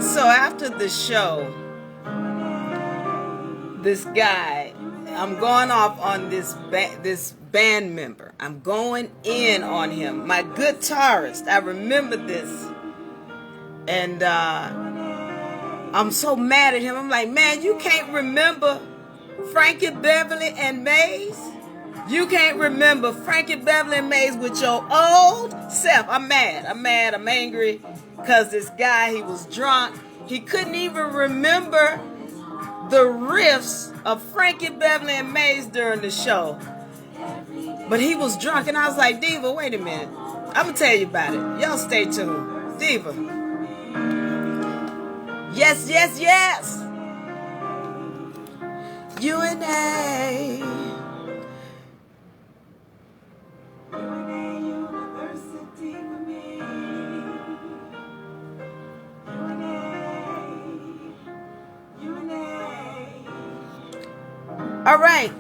So after the show, this guy, I'm going off on this band member. I'm going in on him. My guitarist, I remember this. And I'm so mad at him. I'm like, man, you can't remember Frankie Beverly and Maze? You can't remember Frankie Beverly and Maze with your old self. I'm mad. I'm angry because this guy, he was drunk. He couldn't even remember the riffs of Frankie Beverly and Maze during the show. But he was drunk, and I was like, Diva, wait a minute. I'm going to tell you about it. Y'all stay tuned. Diva. Yes, yes, yes. UNA. All right,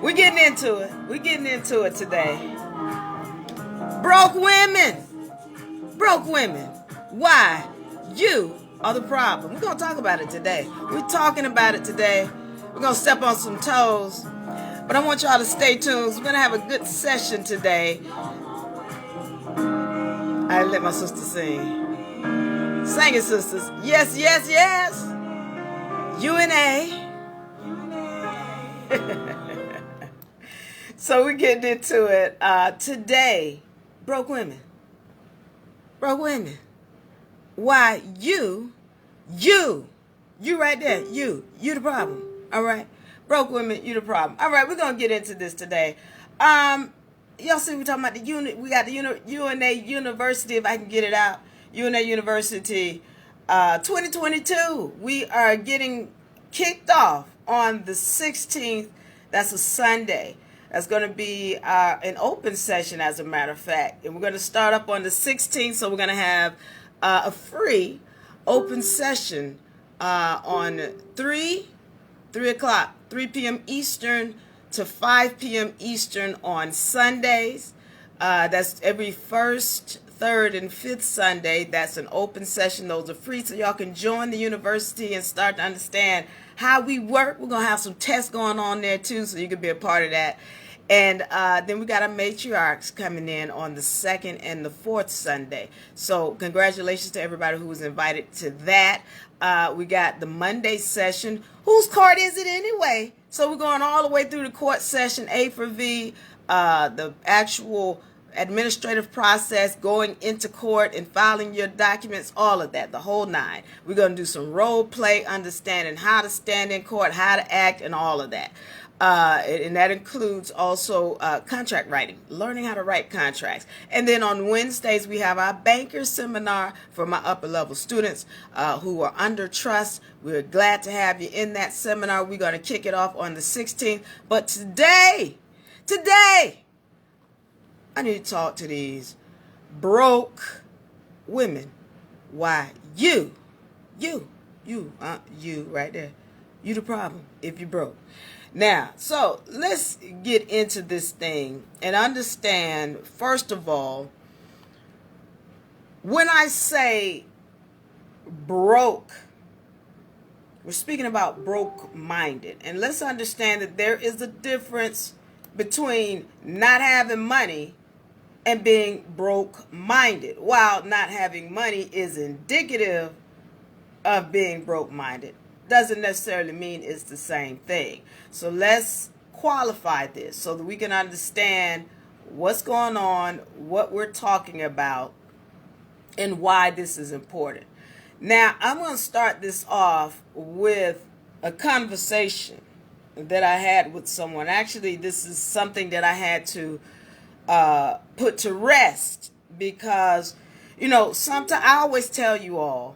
we're getting into it. We're getting into it today. Broke women. Broke women. Why? You are the problem. We're going to talk about it today. We're talking about it today. We're going to step on some toes. But I want y'all to stay tuned. We're going to have a good session today. I let my sister sing. Sing it, sisters. Yes, yes, yes. UNA. So we're getting into it today. Broke women. Broke women. Why you right there, you the problem. All right, broke women, you the problem. All right, we're gonna get into this today. Y'all see we're talking about the unit. We got the UNA University. If I can get it out, UNA University, 2022. We are getting kicked off on the 16th. That's a Sunday. That's going to be an open session, as a matter of fact. And we're going to start up on the 16th. So we're going to have a free open session on 3 o'clock, 3 p.m. Eastern to 5 p.m. Eastern on Sundays. That's every first, third, and fifth Sunday. That's an open session. Those are free, so y'all can join the university and start to understand how we work. We're going to have some tests going on there, too, so you can be a part of that. And then we got our matriarchs coming in on the second and the fourth Sunday. So congratulations to everybody who was invited to that. We got the Monday session. Whose court is it anyway? So we're going all the way through the court session, A for V, the actual administrative process, going into court and filing your documents, all of that, the whole nine. We're going to do some role play, understanding how to stand in court, how to act, and all of that. And that includes also contract writing, learning how to write contracts. And then on Wednesdays, we have our banker seminar for my upper level students who are under trust. We're glad to have you in that seminar. We're going to kick it off on the 16th. But today, I need to talk to these broke women. Why? You right there. You the problem if you broke. Now, so let's get into this thing and understand, first of all, when I say broke, we're speaking about broke-minded. And let's understand that there is a difference between not having money and being broke-minded. While not having money is indicative of being broke-minded, doesn't necessarily mean it's the same thing. So let's qualify this so that we can understand what's going on, what we're talking about, and why this is important. Now, I'm going to start this off with a conversation that I had with someone. Actually, this is something that I had to put to rest because, sometimes I always tell you all,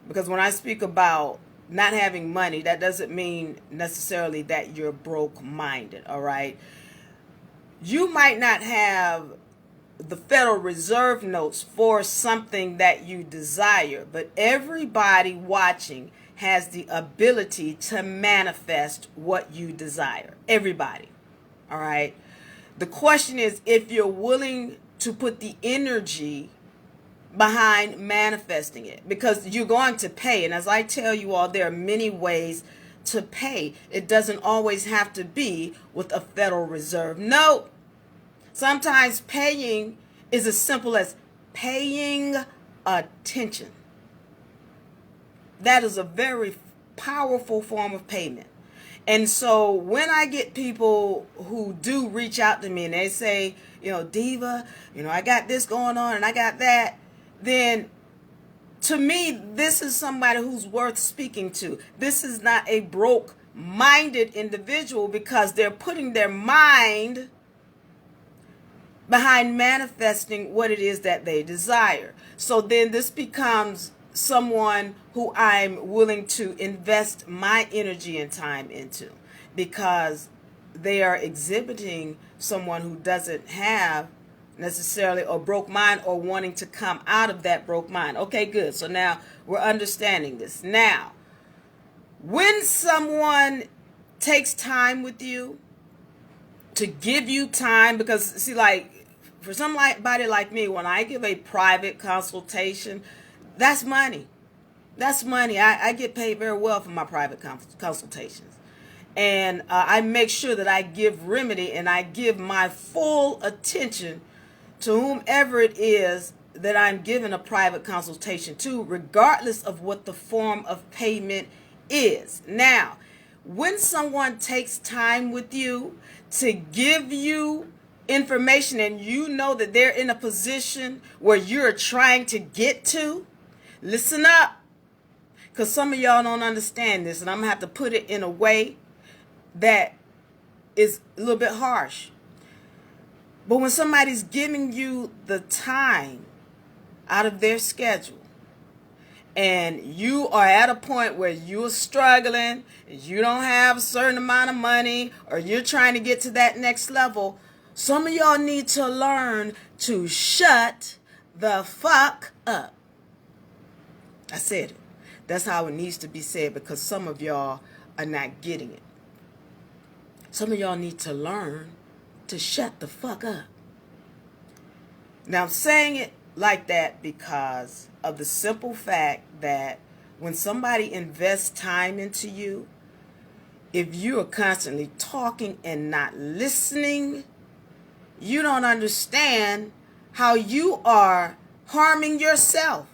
because when I speak about not having money, that doesn't mean necessarily that you're broke-minded, all right? You might not have the Federal Reserve notes for something that you desire, but everybody watching has the ability to manifest what you desire. Everybody, all right? The question is if you're willing to put the energy behind manifesting it, because you're going to pay. And as I tell you all, there are many ways to pay. It doesn't always have to be with a Federal Reserve note. Sometimes paying is as simple as paying attention. That is a very powerful form of payment. And so when I get people who do reach out to me and they say, Diva, I got this going on and I got that, then to me, this is somebody who's worth speaking to. This is not a broke-minded individual, because they're putting their mind behind manifesting what it is that they desire. So then this becomes someone who I'm willing to invest my energy and time into, because they are exhibiting someone who doesn't have necessarily a broke mind or wanting to come out of that broke mind. Okay, good. So now we're understanding this. Now, when someone takes time with you, to give you time, because see, like for somebody like me, when I give a private consultation, that's money. That's money. I get paid very well for my private consultations. And I make sure that I give remedy and I give my full attention to whomever it is that I'm giving a private consultation to, regardless of what the form of payment is. Now, when someone takes time with you to give you information and you know that they're in a position where you're trying to get to, listen up, because some of y'all don't understand this, and I'm going to have to put it in a way that is a little bit harsh. But when somebody's giving you the time out of their schedule, and you are at a point where you're struggling, you don't have a certain amount of money, or you're trying to get to that next level, some of y'all need to learn to shut the fuck up. I said it. That's how it needs to be said, because some of y'all are not getting it. Some of y'all need to learn to shut the fuck up. Now, I'm saying it like that because of the simple fact that when somebody invests time into you, if you are constantly talking and not listening, you don't understand how you are harming yourself.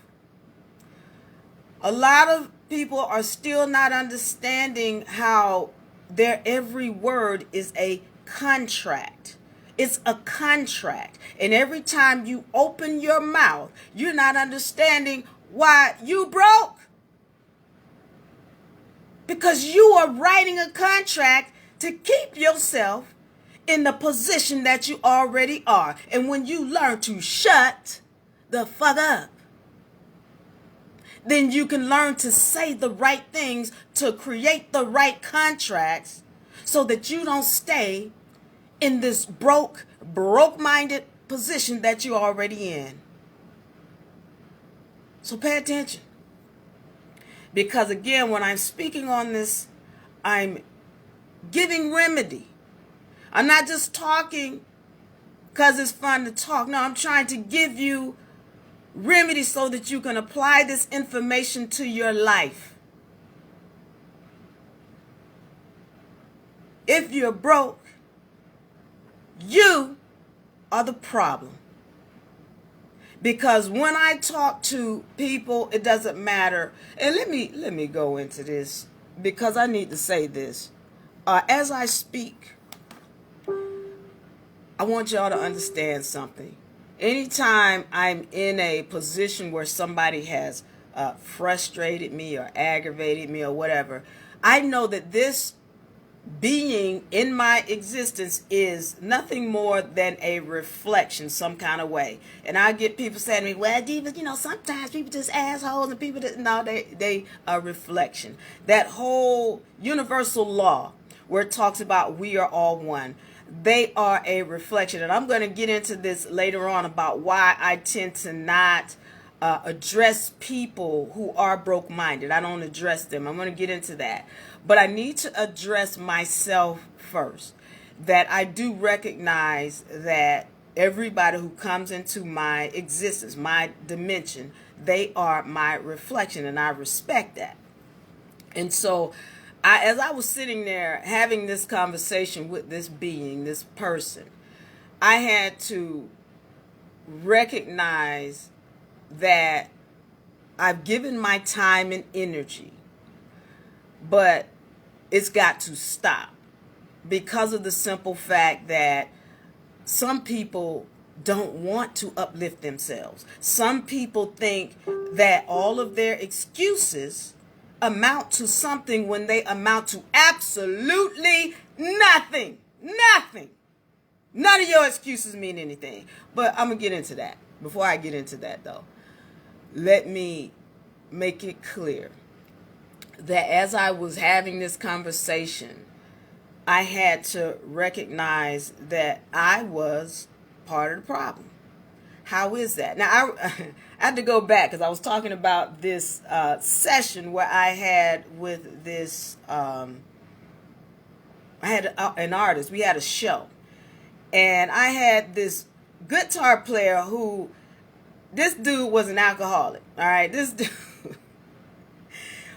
A lot of people are still not understanding how their every word is a contract. It's a contract. And every time you open your mouth, you're not understanding why you broke. Because you are writing a contract to keep yourself in the position that you already are. And when you learn to shut the fuck up, then you can learn to say the right things, to create the right contracts, so that you don't stay in this broke-minded position that you're already in. So pay attention. Because again, when I'm speaking on this, I'm giving remedy. I'm not just talking because it's fun to talk. No, I'm trying to give you remedy so that you can apply this information to your life. If you're broke, you are the problem. Because when I talk to people, it doesn't matter. And let me go into this, because I need to say this. As I speak, I want y'all to understand something. Anytime I'm in a position where somebody has frustrated me or aggravated me or whatever, I know that this being in my existence is nothing more than a reflection some kind of way. And I get people saying to me, well, Diva, sometimes people just assholes, and people just, no, they are reflection. That whole universal law where it talks about we are all one, they are a reflection. And I'm going to get into this later on about why I tend to not address people who are broke-minded. I don't address them. I'm going to get into that. But I need to address myself first. That I do recognize that everybody who comes into my existence, my dimension, they are my reflection, and I respect that. And so, as I was sitting there having this conversation with this being, this person, I had to recognize that I've given my time and energy, but it's got to stop because of the simple fact that some people don't want to uplift themselves. Some people think that all of their excuses amount to something when they amount to absolutely nothing. Nothing. None of your excuses mean anything. But I'm going to get into that. Before I get into that, though, let me make it clear that as I was having this conversation, I had to recognize that I was part of the problem. How is that? Now, I had to go back because I was talking about this session where I had with this, I had an artist. We had a show. And I had this guitar player who, this dude was an alcoholic. All right, this dude.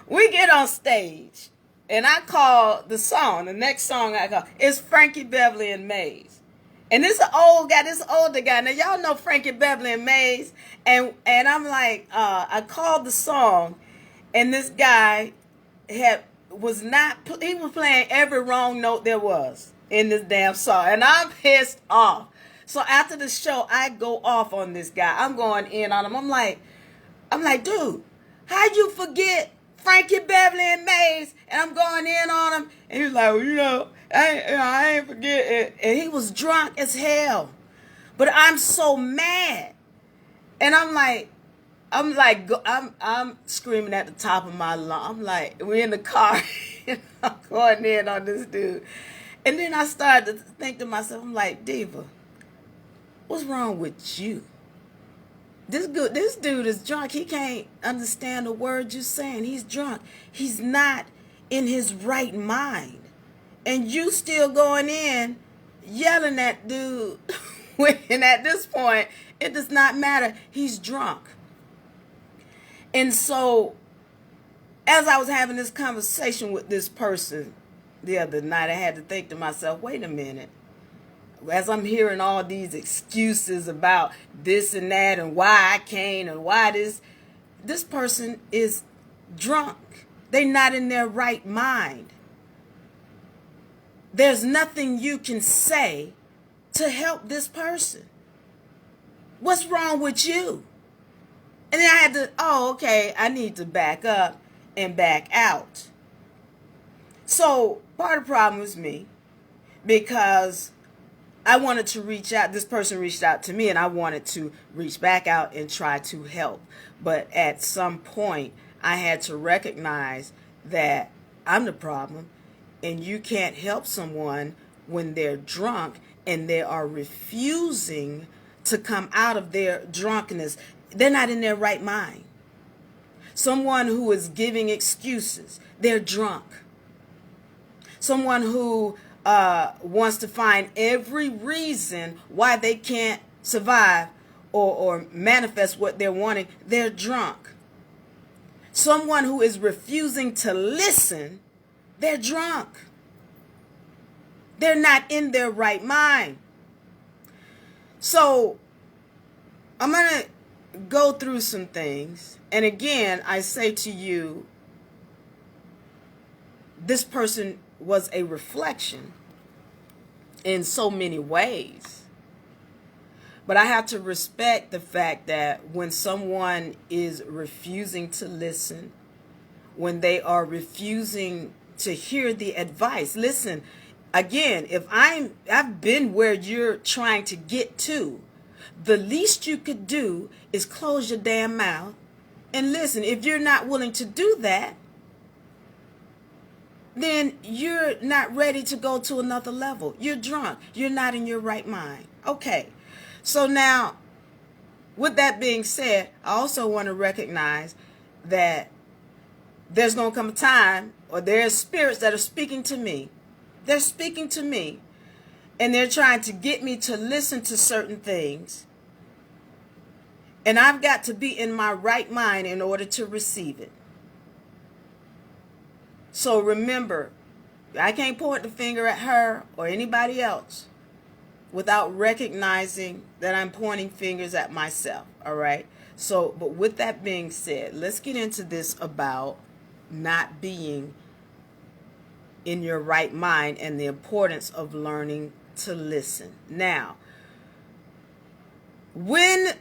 We get on stage, and I call the song. The next song I call is Frankie Beverly and Maze. And this old guy, this older guy. Now y'all know Frankie Beverly and Maze, and I'm like, I called the song, and this guy he was playing every wrong note there was in this damn song, and I'm pissed off. So after the show, I go off on this guy. I'm going in on him. I'm like, dude, how'd you forget Frankie Beverly and Maze? And I'm going in on him, and he's like, well, I ain't forget it. And he was drunk as hell, but I'm so mad, and I'm screaming at the top of my lungs. I'm like, we're in the car, and I'm going in on this dude, and then I started to think to myself, I'm like, Diva, what's wrong with you? This dude is drunk. He can't understand a word you're saying. He's drunk. He's not in his right mind. And you still going in yelling at dude when at this point it does not matter. He's drunk. And so as I was having this conversation with this person the other night, I had to think to myself, wait a minute. As I'm hearing all these excuses about this and that and why I can't and why this person is drunk. They're not in their right mind. There's nothing you can say to help this person. What's wrong with you? And then I had to, okay, I need to back up and back out. So part of the problem was me, because I wanted to reach out. This person reached out to me, and I wanted to reach back out and try to help. But at some point, I had to recognize that I'm the problem, and you can't help someone when they're drunk and they are refusing to come out of their drunkenness. They're not in their right mind. Someone who is giving excuses, they're drunk. Someone who wants to find every reason why they can't survive or manifest what they're wanting, they're drunk. Someone who is refusing to listen, they're drunk. They're not in their right mind. So I'm going to go through some things. And again, I say to you, this person was a reflection in so many ways. But I have to respect the fact that when someone is refusing to listen, when they are refusing to hear the advice, listen, again, if I've been where you're trying to get to, the least you could do is close your damn mouth and listen. If you're not willing to do that, then you're not ready to go to another level. You're drunk. You're not in your right mind. Okay. So now, with that being said, I also want to recognize that there's going to come a time, or there's spirits that are speaking to me. They're speaking to me. and they're trying to get me to listen to certain things. And I've got to be in my right mind in order to receive it. So remember, I can't point the finger at her or anybody else without recognizing that I'm pointing fingers at myself, all right? So, but with that being said, let's get into this about not being in your right mind and the importance of learning to listen. Now, when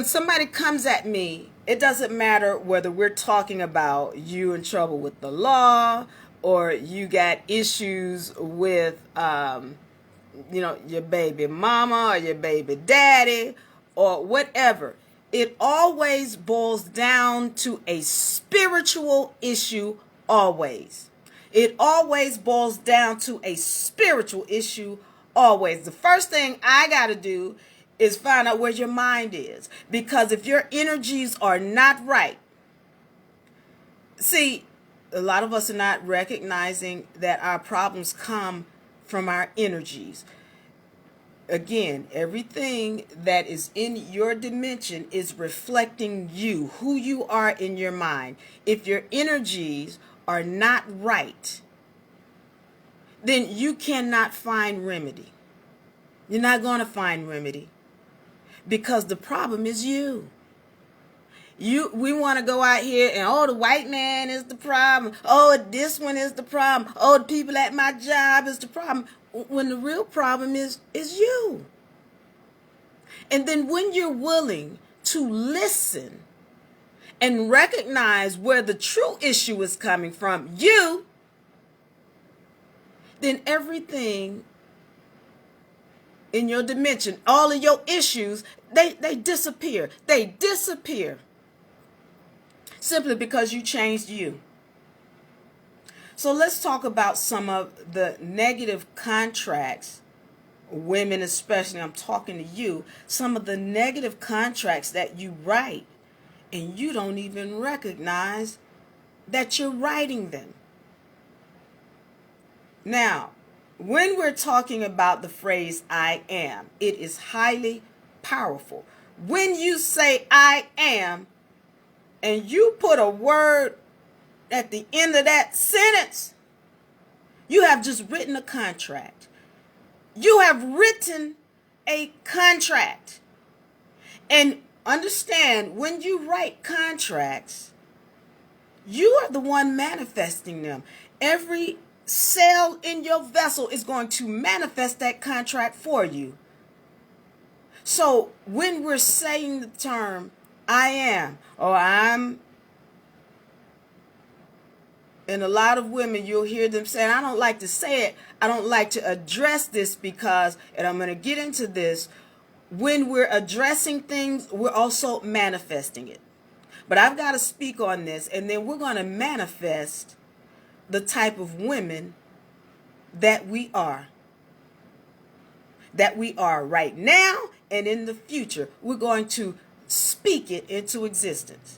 somebody comes at me, it doesn't matter whether we're talking about you in trouble with the law or you got issues with your baby mama or your baby daddy or whatever. It always boils down to a spiritual issue, always. It always boils down to a spiritual issue, always. The first thing I got to do is find out where your mind is. Because if your energies are not right, see, a lot of us are not recognizing that our problems come from our energies. Again, everything that is in your dimension is reflecting you, who you are in your mind. If your energies are not right, then you cannot find remedy. You're not going to find remedy because the problem is you. We want to go out here and, the white man is the problem. Oh, this one is the problem. Oh, the people at my job is the problem. When the real problem is you. And then when you're willing to listen and recognize where the true issue is coming from, you, then everything in your dimension, all of your issues, they disappear. They disappear. Simply because you changed you. So let's talk about some of the negative contracts, women especially, I'm talking to you, some of the negative contracts that you write and you don't even recognize that you're writing them. Now, when we're talking about the phrase I am, it is highly powerful. When you say I am and you put a word at the end of that sentence, you have just written a contract. You have written a contract. And understand, when you write contracts, you are the one manifesting them. Every cell in your vessel is going to manifest that contract for you. So when we're saying the term I am, or I'm, and a lot of women, you'll hear them saying, I don't like to say it. I don't like to address this because, and I'm going to get into this, when we're addressing things, we're also manifesting it. But I've got to speak on this, and then we're going to manifest the type of women that we are. That we are right now and in the future. We're going to speak it into existence.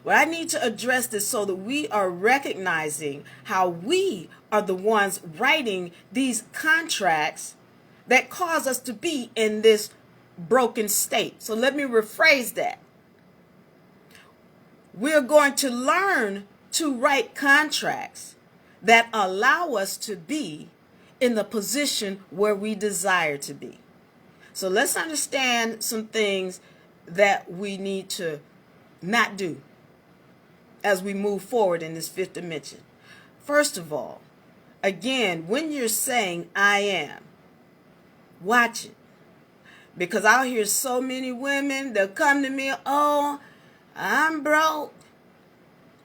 Well, I need to address this so that we are recognizing how we are the ones writing these contracts that cause us to be in this broken state. So let me rephrase that. We're going to learn to write contracts that allow us to be in the position where we desire to be. So let's understand some things that we need to not do as we move forward in this fifth dimension. First of all, again, when you're saying I am, watch it. Because I'll hear so many women that come to me, oh, I'm broke,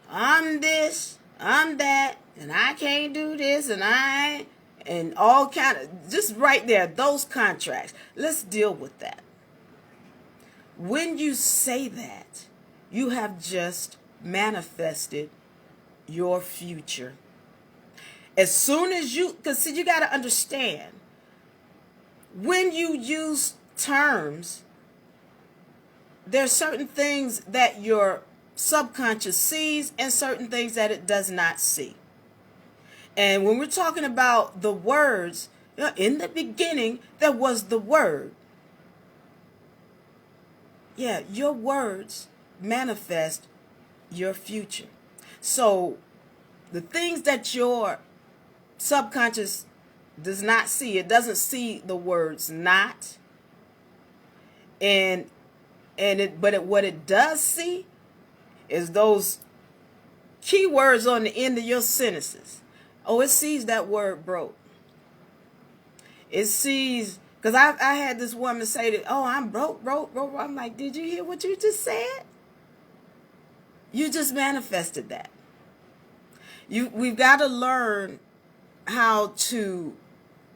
I'm this, I'm that, and I can't do this, and all kind of, just right there, those contracts. Let's deal with that. When you say that, you have just manifested your future. As soon as because see, you got to understand, when you use terms, there's certain things that your subconscious sees and certain things that it does not see. And when we're talking about the words, In the beginning, there was the Word. Yeah, your words manifest your future. So the things that your subconscious does not see, it doesn't see the words not, and what it does see is those key words on the end of your sentences. Oh, it sees that word broke. It sees, because I had this woman say that, oh, I'm broke. I'm like, did you hear what you just said? You just manifested that. We've got to learn how to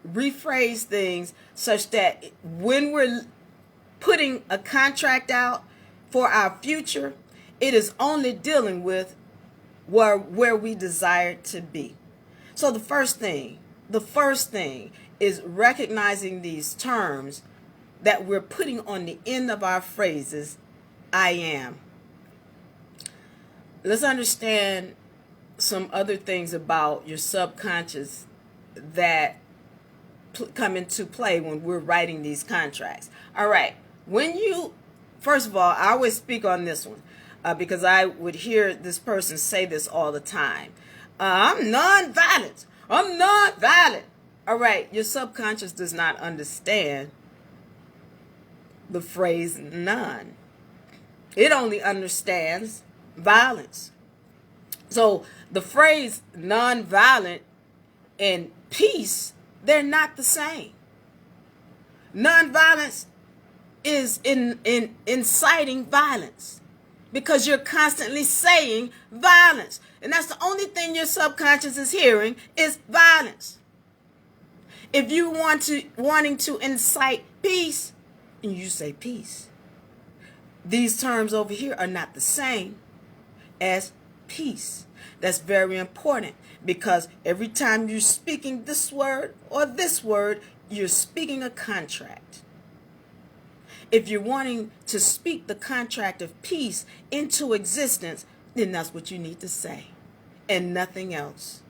rephrase things such that when we're putting a contract out for our future, it is only dealing with where we desire to be. So the first thing is recognizing these terms that we're putting on the end of our phrases. I am. Let's understand some other things about your subconscious that come into play when we're writing these contracts. All right. First of all, I always speak on this one because I would hear this person say this all the time. I'm nonviolent. I'm nonviolent. All right. Your subconscious does not understand the phrase non. It only understands violence. So the phrase nonviolent and peace, they're not the same. Nonviolence is inciting violence because you're constantly saying violence. And that's the only thing your subconscious is hearing is violence. If you wanting to incite peace, and you say peace, these terms over here are not the same as peace. That's very important because every time you're speaking this word or this word, you're speaking a contract. If you're wanting to speak the contract of peace into existence, then that's what you need to say and nothing else.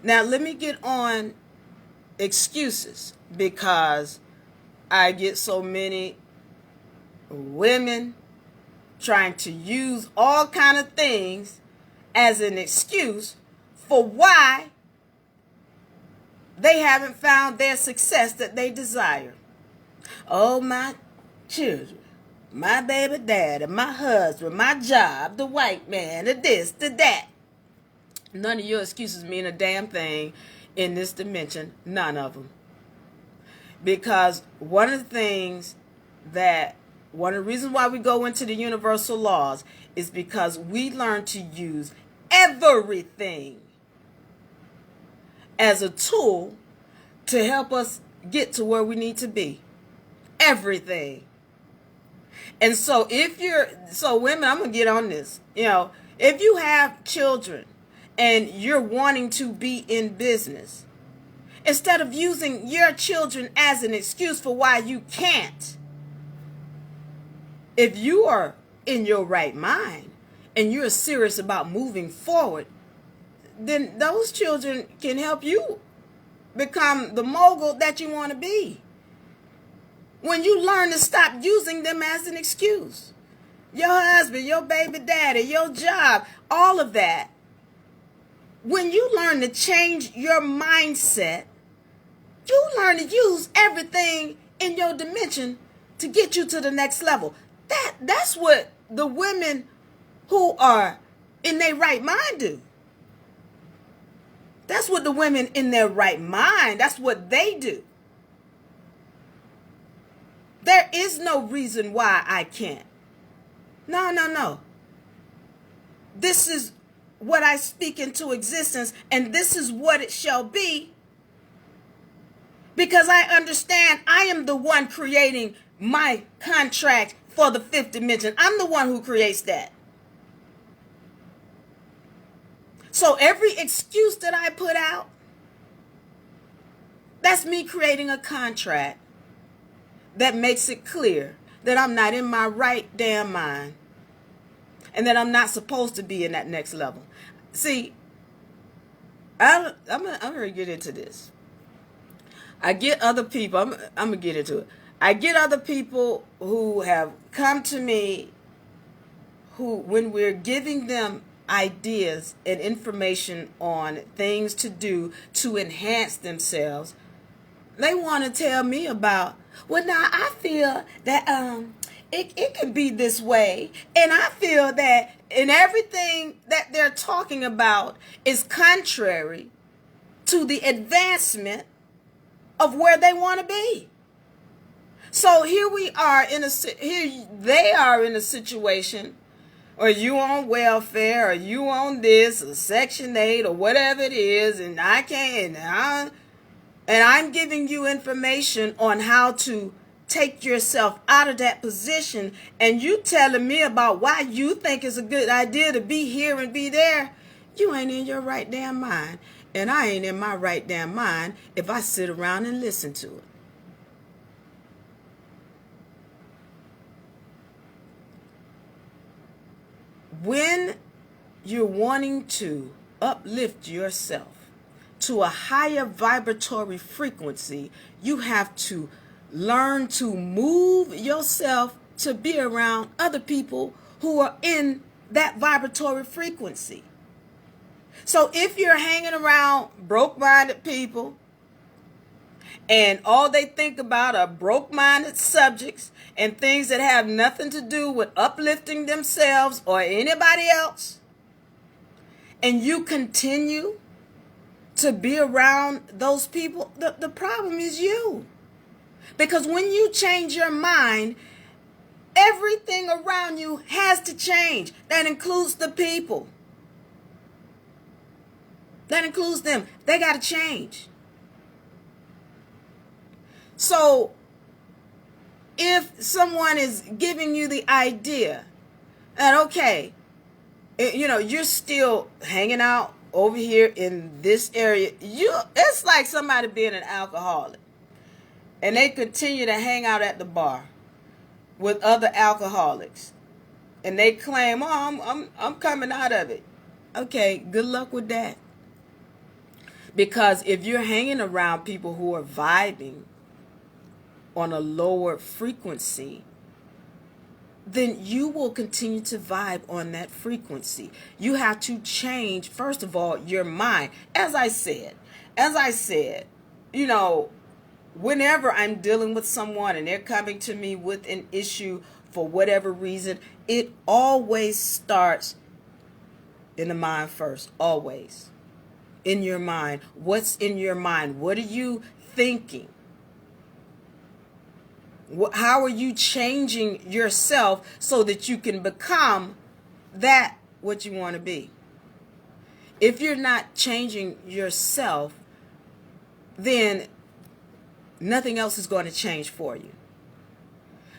Now, let me get on excuses because I get so many women trying to use all kind of things as an excuse for why they haven't found their success that they desire. Oh, my children, my baby daddy, my husband, my job, the white man, the this, the that. None of your excuses mean a damn thing in this dimension. None of them. Because one of the reasons why we go into the universal laws is because we learn to use everything as a tool to help us get to where we need to be. Everything. And so women, I'm going to get on this. If you have children and you're wanting to be in business, instead of using your children as an excuse for why you can't, if you are in your right mind and you're serious about moving forward, then those children can help you become the mogul that you want to be. When you learn to stop using them as an excuse, your husband, your baby daddy, your job, all of that, when you learn to change your mindset, you learn to use everything in your dimension to get you to the next level. That's what the women who are in their right mind do. That's what the women in their right mind, that's what they do. There is no reason why I can't. No. This is what I speak into existence, and this is what it shall be. Because I understand I am the one creating my contract for the fifth dimension. I'm the one who creates that. So every excuse that I put out, that's me creating a contract that makes it clear that I'm not in my right damn mind and that I'm not supposed to be in that next level. See, I'm gonna get into this. I get other people. I'm gonna get into it. I get other people who have come to me who, when we're giving them ideas and information on things to do to enhance themselves, they want to tell me about, well, now I feel that it could be this way, and I feel that, and everything that they're talking about is contrary to the advancement of where they want to be. So here we are here they are in a situation, or you on welfare, or you on this, or Section 8, or whatever it is, and I can't, and I'm giving you information on how to take yourself out of that position, and you telling me about why you think it's a good idea to be here and be there. You ain't in your right damn mind, and I ain't in my right damn mind if I sit around and listen to it. When you're wanting to uplift yourself to a higher vibratory frequency, you have to learn to move yourself to be around other people who are in that vibratory frequency. So if you're hanging around broke-minded people, and all they think about are broke-minded subjects and things that have nothing to do with uplifting themselves or anybody else, and you continue to be around those people, the problem is you. Because when you change your mind, everything around you has to change. That includes the people. That includes them. They got to change. So if someone is giving you the idea that, okay, you're still hanging out over here in this area, it's like somebody being an alcoholic, and they continue to hang out at the bar with other alcoholics, and they claim, oh, I'm coming out of it. Okay, good luck with that. Because if you're hanging around people who are vibing on a lower frequency, then you will continue to vibe on that frequency. You have to change, first of all, your mind. As I said, whenever I'm dealing with someone and they're coming to me with an issue for whatever reason, it always starts in the mind first. Always. In your mind. What's in your mind? What are you thinking? How are you changing yourself so that you can become that what you want to be? If you're not changing yourself, then nothing else is going to change for you.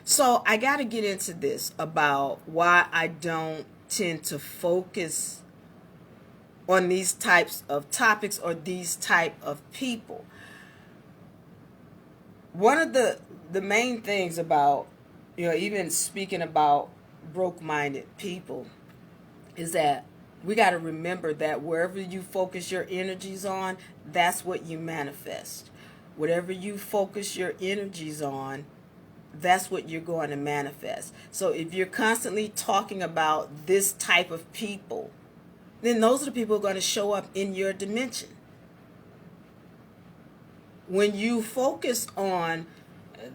So I got to get into this about why I don't tend to focus on these types of topics or these type of people. One of the main things about, even speaking about broke-minded people, is that we got to remember that wherever you focus your energies on, that's what you manifest. Whatever you focus your energies on, that's what you're going to manifest. So if you're constantly talking about this type of people, then those are the people who are going to show up in your dimension. When you focus on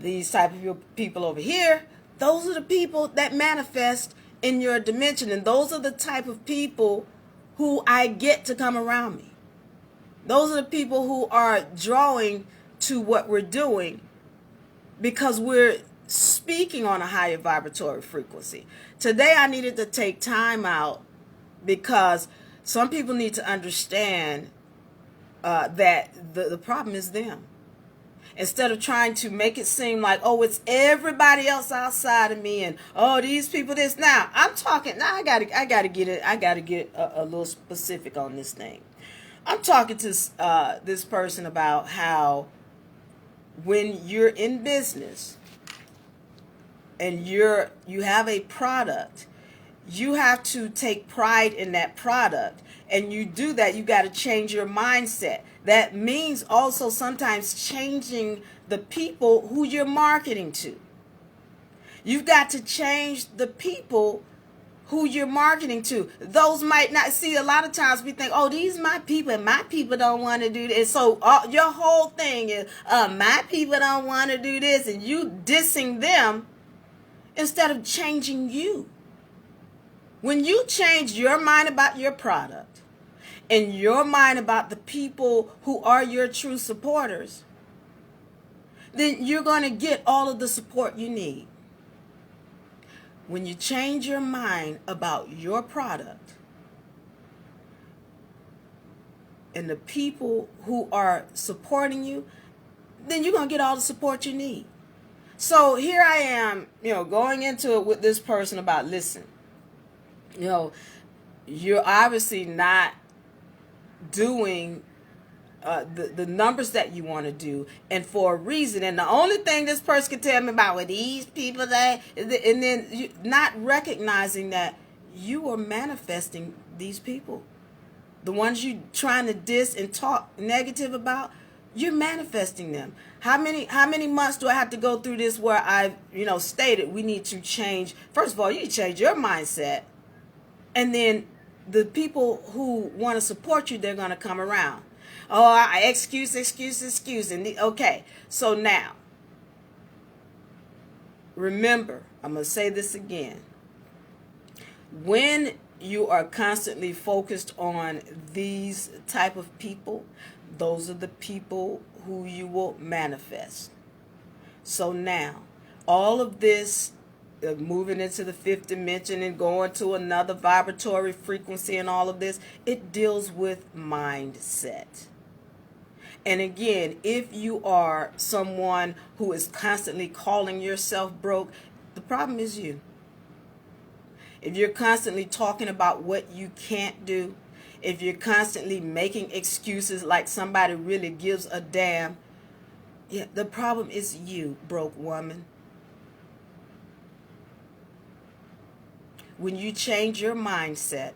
these type of people over here, those are the people that manifest in your dimension, and those are the type of people who I get to come around me. Those are the people who are drawing to what we're doing because we're speaking on a higher vibratory frequency. Today I needed to take time out because some people need to understand that the problem is them. Instead of trying to make it seem like, oh, it's everybody else outside of me, and oh, these people this. Now I'm talking. Now I gotta get a little specific on this thing. I'm talking to this person about how when you're in business and you have a product, you have to take pride in that product, And you do that, you got to change your mindset. That means also sometimes changing the people who you're marketing to. You've got to change the people who you're marketing to. Those might not see. A lot of times we think, oh, these my people, and my people don't want to do this. So your whole thing is, my people don't want to do this, and you dissing them instead of changing you. When you change your mind about your product and your mind about the people who are your true supporters, then you're going to get all of the support you need. When you change your mind about your product and the people who are supporting you, then you're going to get all the support you need. So here I am, going into it with this person about, listen, you're obviously not doing the numbers that you want to do, and for a reason. And the only thing this person can tell me about with these people and then you not recognizing that you are manifesting these people. The ones you trying to diss and talk negative about, you're manifesting them. How many months do I have to go through this where I've stated we need to change? First of all, you need to change your mindset, and then the people who want to support you, they're going to come around. Oh, excuse. And okay, so now, remember, I'm going to say this again. When you are constantly focused on these type of people, those are the people who you will manifest. So now, all of this, moving into the fifth dimension and going to another vibratory frequency and all of this, it deals with mindset. And again, if you are someone who is constantly calling yourself broke, the problem is you. If you're constantly talking about what you can't do, if you're constantly making excuses like somebody really gives a damn, the problem is you, broke woman. When you change your mindset,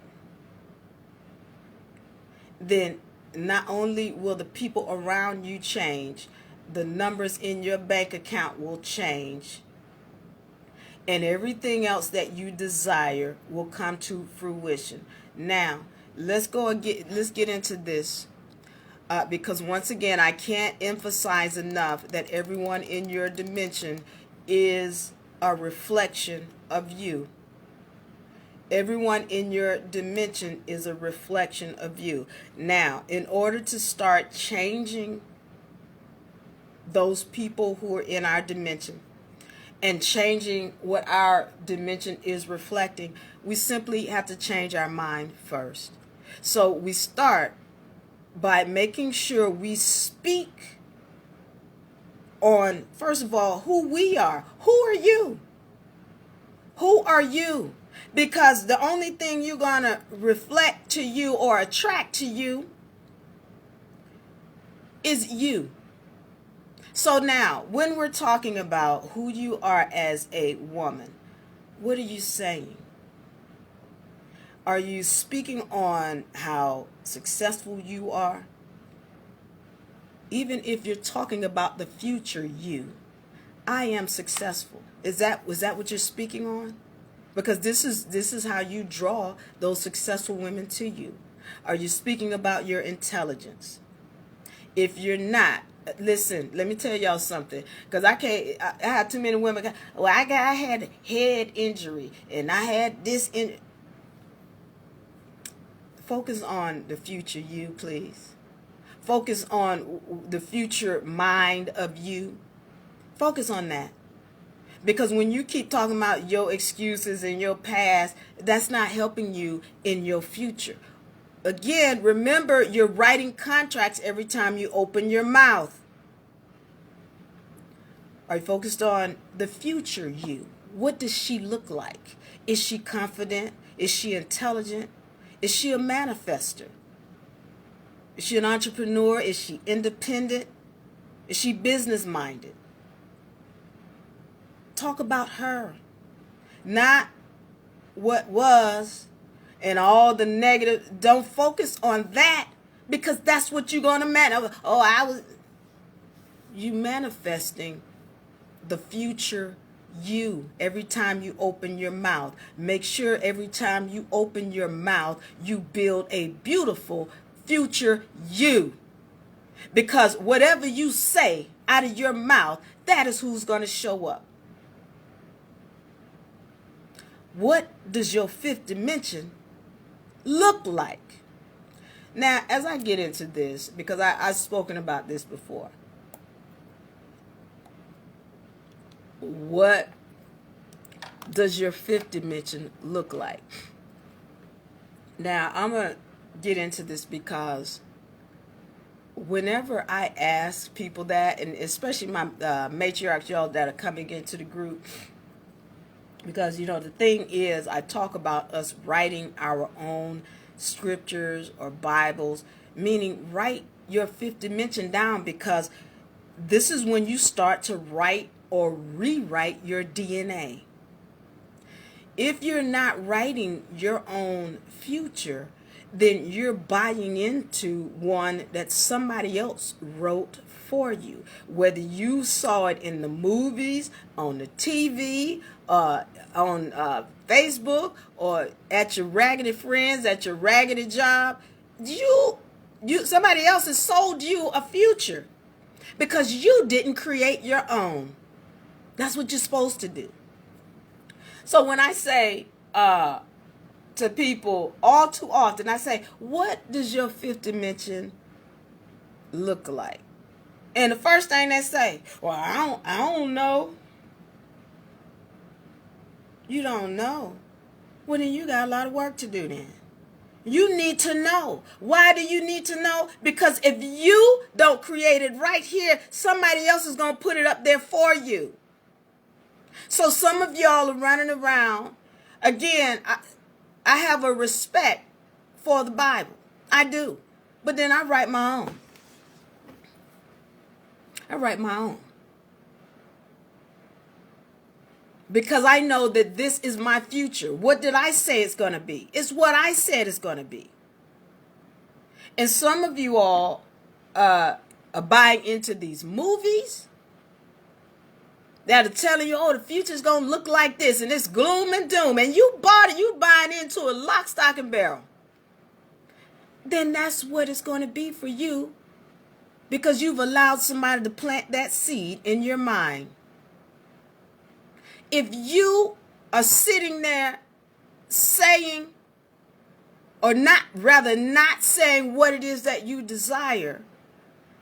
then not only will the people around you change, the numbers in your bank account will change, and everything else that you desire will come to fruition. Now, let's get into this, because once again, I can't emphasize enough that everyone in your dimension is a reflection of you. Everyone in your dimension is a reflection of you. Now, in order to start changing those people who are in our dimension and changing what our dimension is reflecting, we simply have to change our mind first. So we start by making sure we speak on, first of all, who we are. Who are you? Who are you? Because the only thing you're going to reflect to you or attract to you is you. So now, when we're talking about who you are as a woman, what are you saying? Are you speaking on how successful you are? Even if you're talking about the future you, I am successful. Was that what you're speaking on? Because this is how you draw those successful women to you. Are you speaking about your intelligence? If you're not, listen, let me tell y'all something. Because I had too many women. Well, I had a head injury and I had this. Focus on the future you, please. Focus on the future mind of you. Focus on that. Because when you keep talking about your excuses and your past, that's not helping you in your future. Again, remember, you're writing contracts every time you open your mouth. Are you focused on the future you? What does she look like? Is she confident? Is she intelligent? Is she a manifester? Is she an entrepreneur? Is she independent? Is she business-minded? Talk about her, not what was. and all the negative. Don't focus on that, because that's what you're going to manifest. You manifesting the future you every time you open your mouth. Make sure every time you open your mouth, you build a beautiful future you. Because whatever you say out of your mouth, that is who's going to show up. What does your fifth dimension look like? Now, as I get into this, because I've spoken about this before, what does your fifth dimension look like? Now, I'm going to get into this because whenever I ask people that, and especially my matriarchs, y'all that are coming into the group, because, the thing is, I talk about us writing our own scriptures or Bibles, meaning write your fifth dimension down, because this is when you start to write or rewrite your DNA. If you're not writing your own future, then you're buying into one that somebody else wrote for you. Whether you saw it in the movies, on the TV, on Facebook, or at your raggedy friends, at your raggedy job, somebody else has sold you a future because you didn't create your own. That's what you're supposed to do. So when I say to people all too often, I say, what does your fifth dimension look like? And the first thing they say, well, I don't know. You don't know? Well, then you got a lot of work to do then. You need to know. Why do you need to know? Because if you don't create it right here, somebody else is going to put it up there for you. So some of y'all are running around. Again, I have a respect for the Bible. I do. But then I write my own. Because I know that this is my future. What did I say it's going to be? It's what I said it's going to be. And some of you all are buying into these movies that are telling you, the future's going to look like this, and it's gloom and doom, and you bought it, you buying into a lock, stock, and barrel. Then that's what it's going to be for you, because you've allowed somebody to plant that seed in your mind. If you are sitting there saying, or not saying what it is that you desire,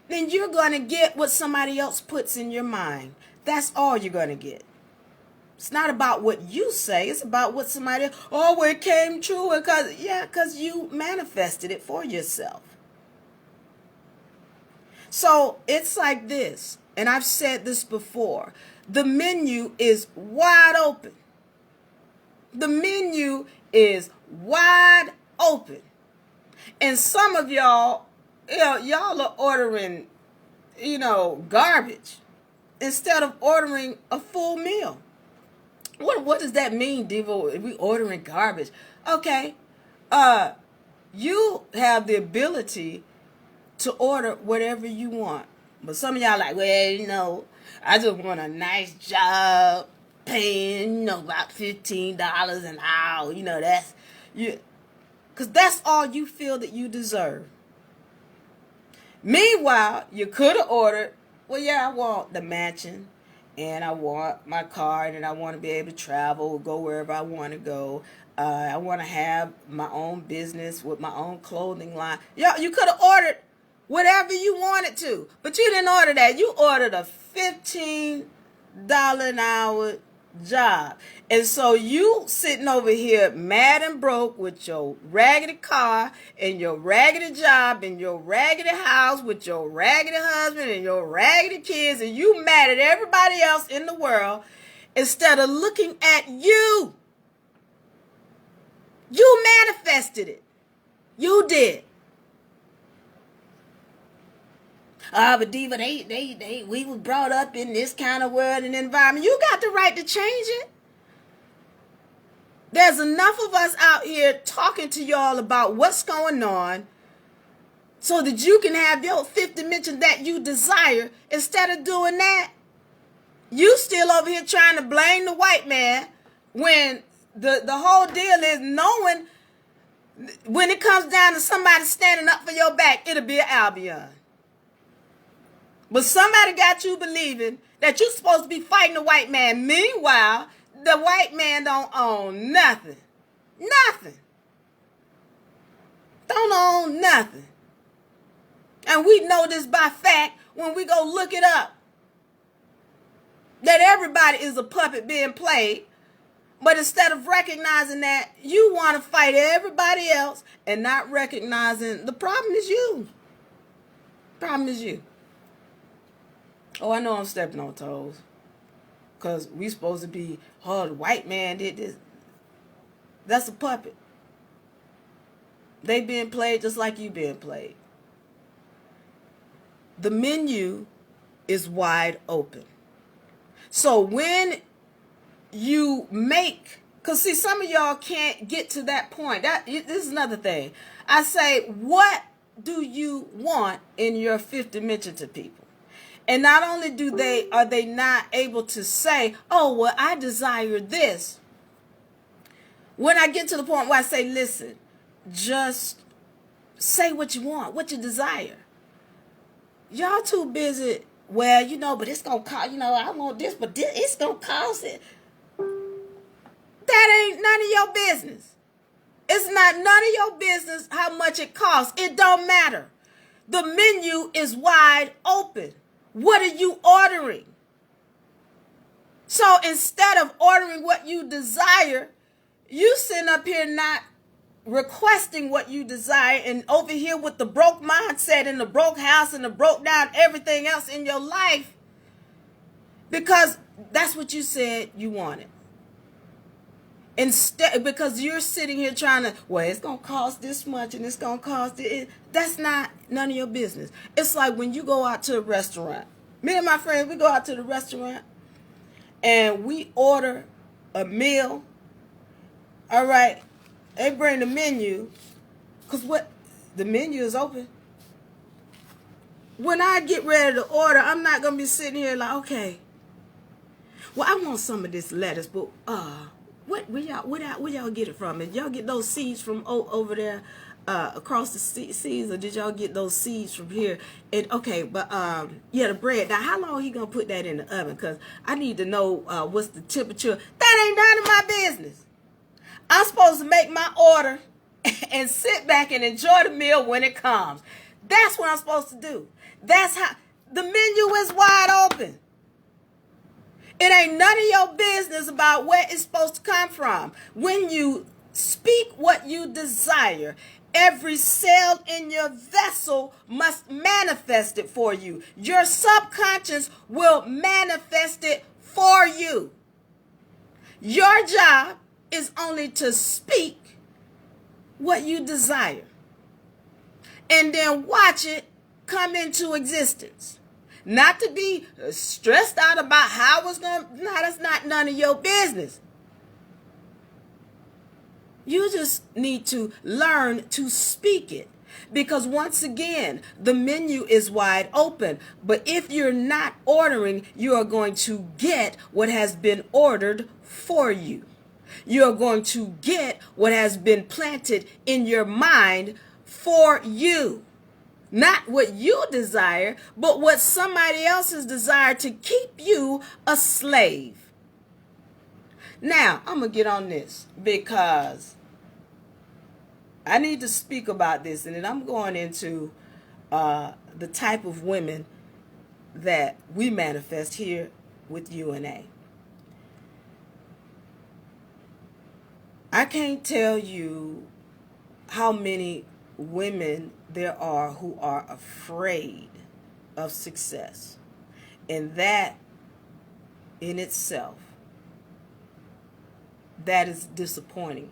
then you're going to get what somebody else puts in your mind. That's all you're going to get. It's not about what you say. It's about what somebody, it came true. Because you manifested it for yourself. So it's like this, and I've said this before. The menu is wide open. The menu is wide open. And some of y'all, y'all are ordering, garbage instead of ordering a full meal. What does that mean, Devo? If we ordering garbage? Okay. You have the ability to order whatever you want. But some of y'all like, I just want a nice job paying, about $15 an hour. That's you. Because that's all you feel that you deserve. Meanwhile, you could have ordered, I want the mansion, and I want my car, and I want to be able to travel, go wherever I want to go. I want to have my own business with my own clothing line. You could have ordered whatever you wanted to, but you didn't order that. You ordered a $15 an hour job. And so you sitting over here mad and broke with your raggedy car and your raggedy job and your raggedy house with your raggedy husband and your raggedy kids, and you mad at everybody else in the world instead of looking at you. You manifested it. You did. But Diva, we were brought up in this kind of world and environment. You got the right to change it. There's enough of us out here talking to y'all about what's going on so that you can have your fifth dimension that you desire. Instead of doing that, you still over here trying to blame the white man when the whole deal is knowing when it comes down to somebody standing up for your back, it'll be an Albion. But somebody got you believing that you're supposed to be fighting the white man. Meanwhile, the white man don't own nothing. Nothing. Don't own nothing. And we know this by fact when we go look it up. That everybody is a puppet being played. But instead of recognizing that, you want to fight everybody else and not recognizing the problem is you. The problem is you. Oh, I know I'm stepping on toes. Because we supposed to be, oh, the white man did this. That's a puppet. They being played just like you being played. The menu is wide open. So when you make, because see, some of y'all can't get to that point. This is another thing. I say, what do you want in your fifth dimension to people? And not only are they not able to say, oh, well, I desire this. When I get to the point where I say, listen, just say what you want, what you desire. Y'all too busy, well, but it's going to cost, I want this, but it's going to cost it. That ain't none of your business. It's not none of your business how much it costs. It don't matter. The menu is wide open. What are you ordering? So instead of ordering what you desire, you sitting up here not requesting what you desire and over here with the broke mindset and the broke house and the broke down everything else in your life because that's what you said you wanted. Instead, because you're sitting here trying to, well, it's going to cost this much and it's going to cost it. That's not none of your business. It's like when you go out to a restaurant. Me and my friends, we go out to the restaurant and we order a meal. All right. They bring the menu because the menu is open. When I get ready to order, I'm not going to be sitting here like, okay, well, I want some of this lettuce, but where y'all get it from? Did y'all get those seeds from over there across the seas, or did y'all get those seeds from here? And okay, but the bread. Now, how long he gonna put that in the oven? Cause I need to know what's the temperature. That ain't none of my business. I'm supposed to make my order and sit back and enjoy the meal when it comes. That's what I'm supposed to do. That's how the menu is wide open. It ain't none of your business about where it's supposed to come from. When you speak what you desire, every cell in your vessel must manifest it for you. Your subconscious will manifest it for you. Your job is only to speak what you desire and then watch it come into existence. Not to be stressed out about how it's going to, no, that's not none of your business. You just need to learn to speak it. Because once again, the menu is wide open. But if you're not ordering, you are going to get what has been ordered for you. You're going to get what has been planted in your mind for you. Not what you desire, but what somebody else's desire to keep you a slave. Now, I'm going to get on this because I need to speak about this. And then I'm going into the type of women that we manifest here with UNA. I can't tell you how many women there are who are afraid of success. And that in itself, that is disappointing.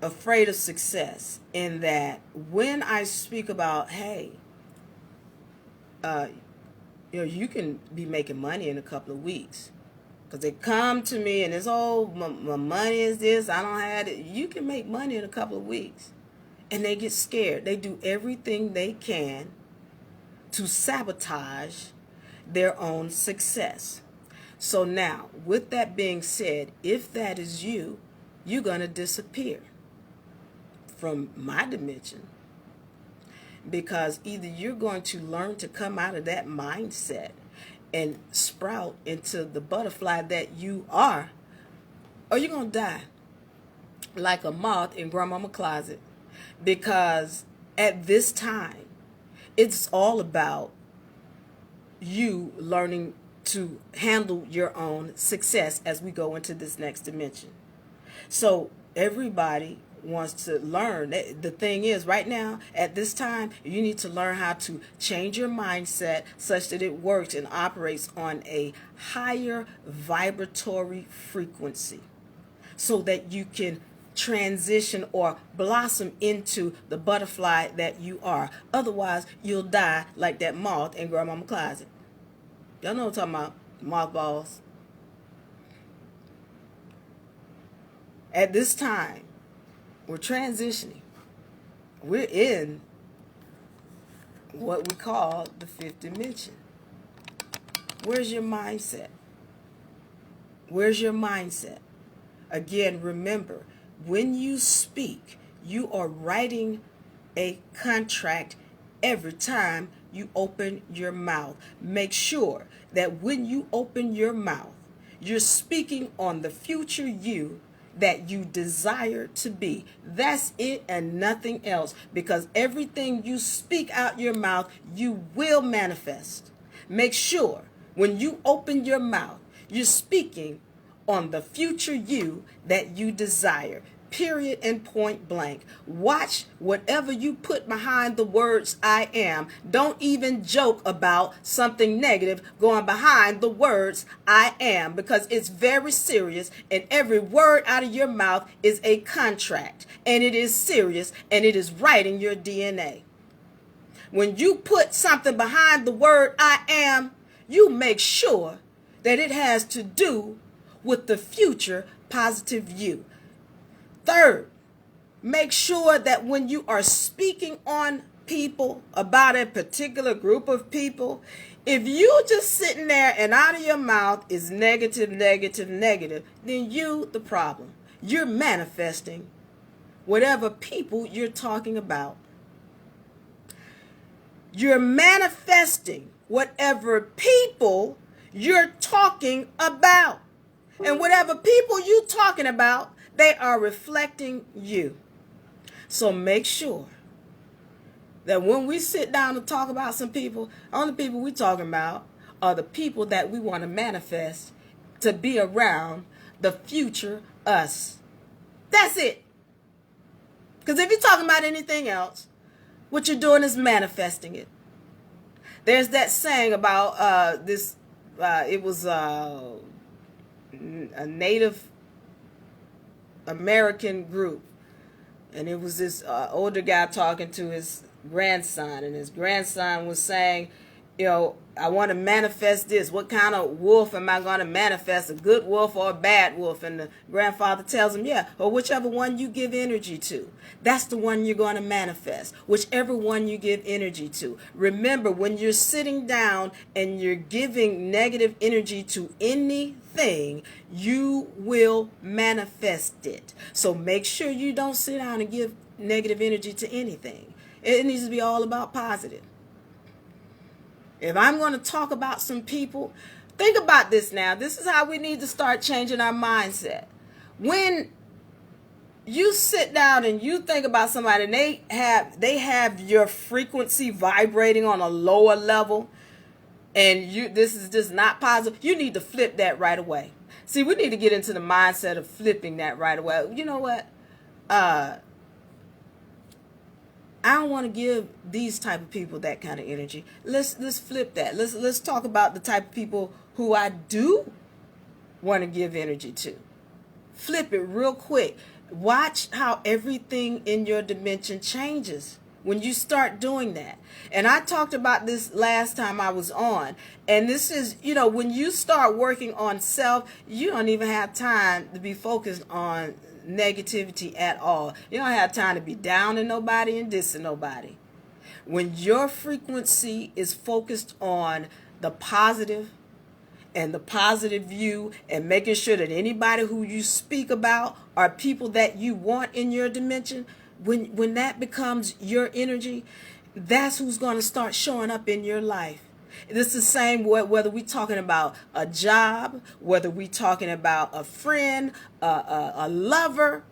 Afraid of success in that when I speak about, hey, you can be making money in a couple of weeks. Because they come to me and it's, oh, my money is this, I don't have it. You can make money in a couple of weeks. And they get scared. They do everything they can to sabotage their own success. So now, with that being said, if that is you, you're going to disappear from my dimension. Because either you're going to learn to come out of that mindset and sprout into the butterfly that you are, or you're going to die like a moth in grandmama's closet. Because at this time, it's all about you learning to handle your own success as we go into this next dimension. So everybody wants to learn. The thing is, right now, at this time, you need to learn how to change your mindset such that it works and operates on a higher vibratory frequency so that you can transition or blossom into the butterfly that you are. Otherwise, you'll die like that moth in grandmama's closet. Y'all know what I'm talking about, mothballs. At this time, we're transitioning. We're in what we call the fifth dimension. Where's your mindset? Where's your mindset? Again, remember, when you speak, you are writing a contract every time you open your mouth. Make sure that when you open your mouth, you're speaking on the future you that you desire to be. That's it and nothing else. Because everything you speak out your mouth, you will manifest. Make sure when you open your mouth, you're speaking on the future you that you desire. Period and point blank. Watch whatever you put behind the words I am. Don't even joke about something negative going behind the words I am, because it's very serious, and every word out of your mouth is a contract, and it is serious, and it is writing your DNA. When you put something behind the word I am, you make sure that it has to do with the future positive you. Third, make sure that when you are speaking on people, about a particular group of people, if you just sitting there and out of your mouth is negative, negative, negative, then you the problem. You're manifesting whatever people you're talking about. You're manifesting whatever people you're talking about. And whatever people you're talking about, they are reflecting you. So make sure that when we sit down to talk about some people, only people we're talking about are the people that we want to manifest to be around the future us. That's it. Because if you're talking about anything else, what you're doing is manifesting it. There's that saying about it was a Native American group, and it was this older guy talking to his grandson, and his grandson was saying, I want to manifest this. What kind of wolf am I going to manifest? A good wolf or a bad wolf? And the grandfather tells him, or whichever one you give energy to, that's the one you're going to manifest. Whichever one you give energy to. Remember, when you're sitting down and you're giving negative energy to anything, you will manifest it. So make sure you don't sit down and give negative energy to anything. It needs to be all about positive. If I'm going to talk about some people, think about this now. This is how we need to start changing our mindset. When you sit down and you think about somebody and they have your frequency vibrating on a lower level, and this is just not positive, you need to flip that right away. See, we need to get into the mindset of flipping that right away. You know what? I don't want to give these type of people that kind of energy. Let's flip that. Let's talk about the type of people who I do want to give energy to. Flip it real quick. Watch how everything in your dimension changes When you start doing that. And I talked about this last time I was on. And this is, when you start working on self, you don't even have time to be focused on negativity at all. You don't have time to be down on nobody and dissing nobody. When your frequency is focused on the positive and the positive view and making sure that anybody who you speak about are people that you want in your dimension, when that becomes your energy, that's who's going to start showing up in your life. This is the same whether we're talking about a job, whether we're talking about a friend, a lover,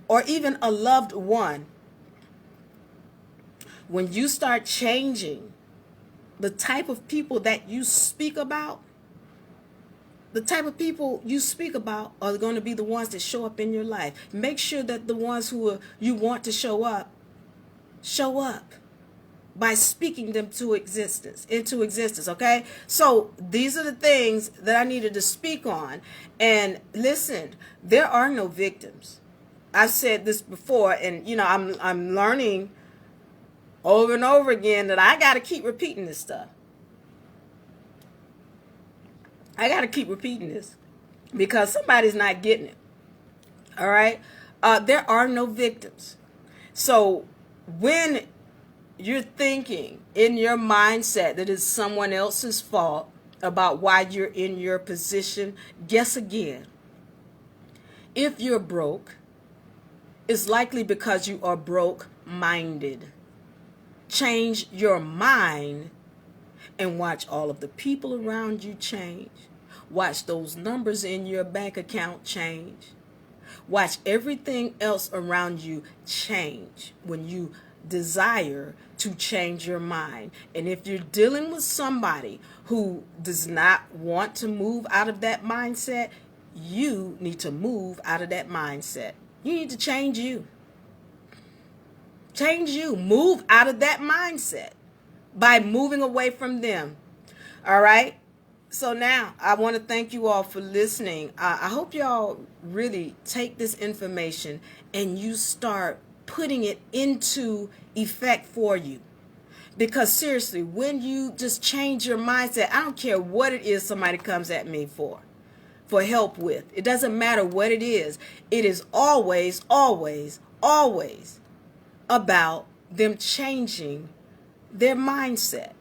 or even a loved one. When you start changing the type of people that you speak about, the type of people you speak about are going to be the ones that show up in your life. Make sure that the ones who you want to show up by speaking them into existence, okay? So these are the things that I needed to speak on. And listen, there are no victims. I've said this before, and I'm learning over and over again that I got to keep repeating this stuff. I got to keep repeating this because somebody's not getting it. All right? There are no victims. So when you're thinking in your mindset that it's someone else's fault about why you're in your position, guess again. If you're broke, it's likely because you are broke-minded. Change your mind and watch all of the people around you change. Watch those numbers in your bank account change. Watch everything else around you change when you desire to change your mind. And if you're dealing with somebody who does not want to move out of that mindset, you need to move out of that mindset. You need to change you. Change you. Move out of that mindset by moving away from them. All right? So now I want to thank you all for listening. I hope y'all really take this information and you start putting it into effect for you. Because seriously, when you just change your mindset, I don't care what it is somebody comes at me for help with. It doesn't matter what it is. It is always, always, always about them changing their mindset.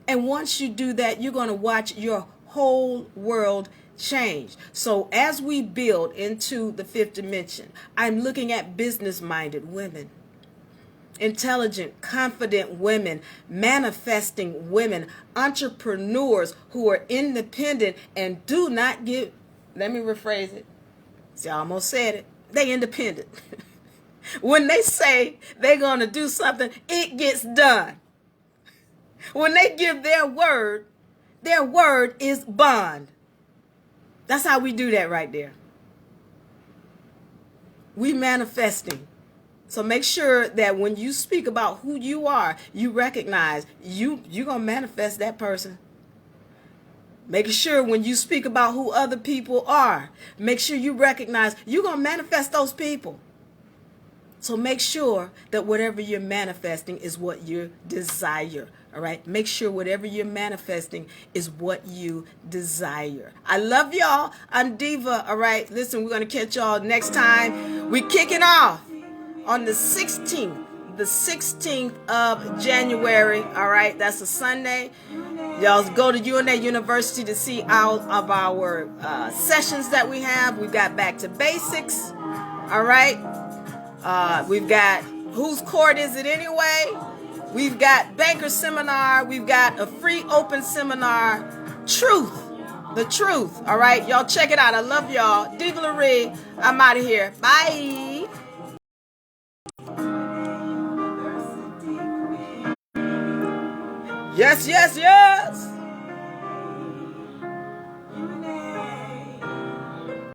And once you do that, you're going to watch your whole world change. So as we build into the fifth dimension, I'm looking at business-minded women, intelligent, confident women, manifesting women, entrepreneurs who are independent and do not give, let me rephrase it. See, I almost said it. They independent. When they say they're going to do something, it gets done. When they give their word is bond. That's how we do that right there. We manifesting. So make sure that when you speak about who you are, you recognize you're going to manifest that person. Make sure when you speak about who other people are, make sure you recognize you're going to manifest those people. So make sure that whatever you're manifesting is what you desire. All right. Make sure whatever you're manifesting is what you desire. I love y'all. I'm Diva. All right. Listen, we're going to catch y'all next time. We're kicking off on the 16th of January. All right. That's a Sunday. Y'all go to UNA University to see all of our sessions that we have. We've got Back to Basics. All right. We've got Whose Court Is It Anyway? We've got Banker Seminar. We've got a free open seminar. Truth. The Truth. All right. Y'all check it out. I love y'all. Diva Laree. I'm out of here. Bye. Yes, yes, yes.